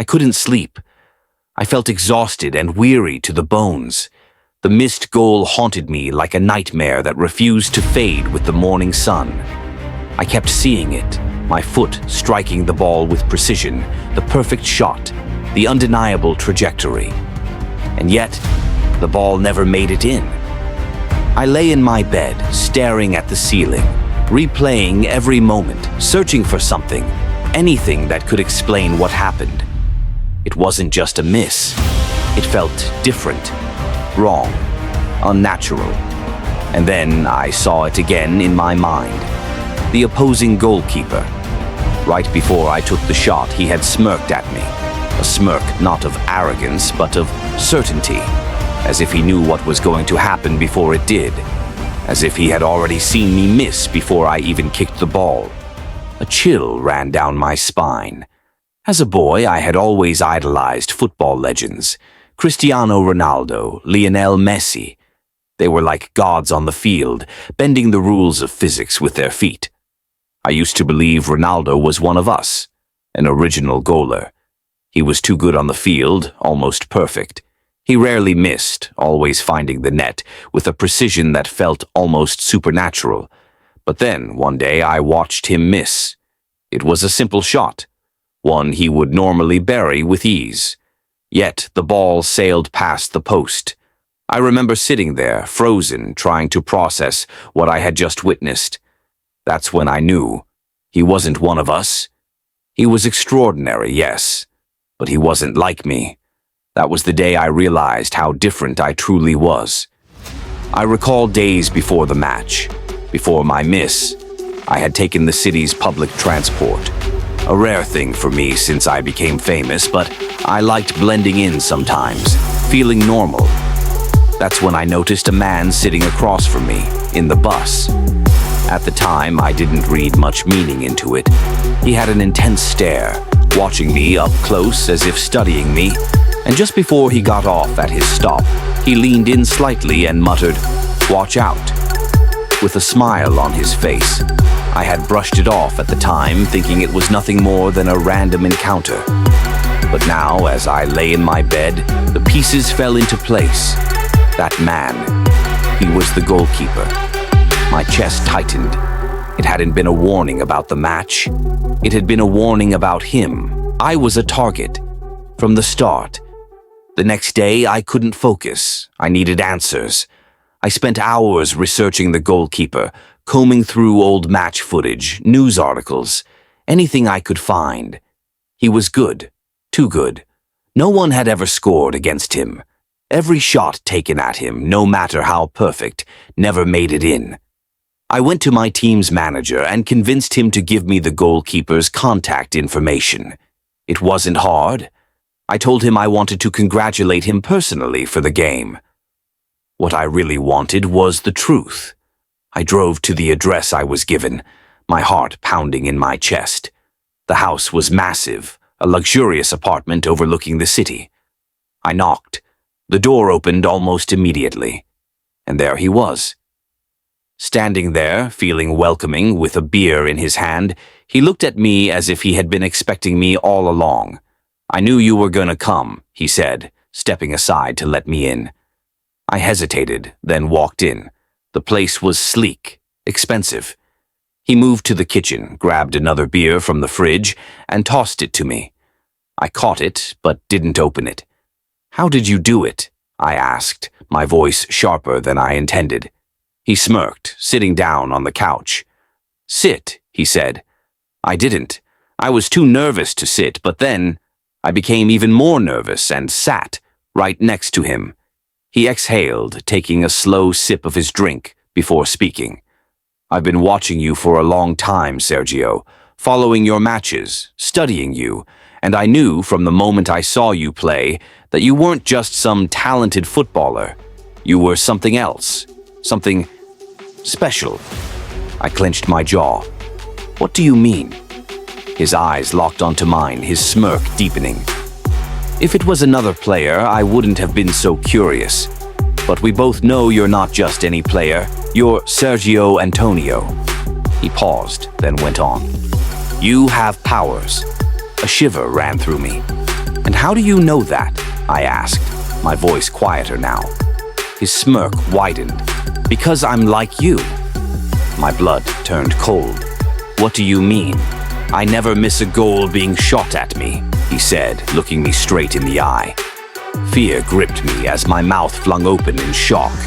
I couldn't sleep. I felt exhausted and weary to the bones. The missed goal haunted me like a nightmare that refused to fade with the morning sun. I kept seeing it, my foot striking the ball with precision, the perfect shot, the undeniable trajectory. And yet, the ball never made it in. I lay in my bed, staring at the ceiling, replaying every moment, searching for something, anything that could explain what happened. It wasn't just a miss. It felt different, wrong, unnatural. And then I saw it again in my mind. The opposing goalkeeper. Right before I took the shot, he had smirked at me. A smirk not of arrogance, but of certainty. As if he knew what was going to happen before it did. As if he had already seen me miss before I even kicked the ball. A chill ran down my spine. As a boy, I had always idolized football legends. Cristiano Ronaldo, Lionel Messi. They were like gods on the field, bending the rules of physics with their feet. I used to believe Ronaldo was one of us, an original goaler. He was too good on the field, almost perfect. He rarely missed, always finding the net with a precision that felt almost supernatural. But then, one day, I watched him miss. It was a simple shot, one he would normally bury with ease. Yet the ball sailed past the post. I remember sitting there, frozen, trying to process what I had just witnessed. That's when I knew. He wasn't one of us. He was extraordinary, yes, but he wasn't like me. That was the day I realized how different I truly was. I recall days before the match, before my miss. I had taken the city's public transport. A rare thing for me since I became famous, but I liked blending in sometimes, feeling normal. That's when I noticed a man sitting across from me, in the bus. At the time, I didn't read much meaning into it. He had an intense stare, watching me up close as if studying me, and just before he got off at his stop, he leaned in slightly and muttered, "Watch out," with a smile on his face. I had brushed it off at the time, thinking it was nothing more than a random encounter. But now, as I lay in my bed, the pieces fell into place. That man, he was the goalkeeper. My chest tightened. It hadn't been a warning about the match. It had been a warning about him. I was a target. From the start. The next day, I couldn't focus. I needed answers. I spent hours researching the goalkeeper, combing through old match footage, news articles, anything I could find. He was good. Too good. No one had ever scored against him. Every shot taken at him, no matter how perfect, never made it in. I went to my team's manager and convinced him to give me the goalkeeper's contact information. It wasn't hard. I told him I wanted to congratulate him personally for the game. What I really wanted was the truth. I drove to the address I was given, my heart pounding in my chest. The house was massive, a luxurious apartment overlooking the city. I knocked. The door opened almost immediately, and there he was. Standing there, feeling welcoming, with a beer in his hand, he looked at me as if he had been expecting me all along. "I knew you were gonna come," he said, stepping aside to let me in. I hesitated, then walked in. The place was sleek, expensive. He moved to the kitchen, grabbed another beer from the fridge, and tossed it to me. I caught it, but didn't open it. "How did you do it?" I asked, my voice sharper than I intended. He smirked, sitting down on the couch. "Sit," he said. I didn't. I was too nervous to sit, but then I became even more nervous and sat right next to him. He exhaled, taking a slow sip of his drink before speaking. "I've been watching you for a long time, Sergio, following your matches, studying you, and I knew from the moment I saw you play that you weren't just some talented footballer. You were something else, something special." I clenched my jaw. "What do you mean?" His eyes locked onto mine, his smirk deepening. If it was another player, I wouldn't have been so curious. But we both know you're not just any player. You're Sergio Antonio. He paused, then went on. "You have powers." A shiver ran through me. "And how do you know that?" I asked, my voice quieter now. His smirk widened. "Because I'm like you." My blood turned cold. "What do you mean?" "I never miss a goal being shot at me," he said, looking me straight in the eye. Fear gripped me as my mouth flung open in shock.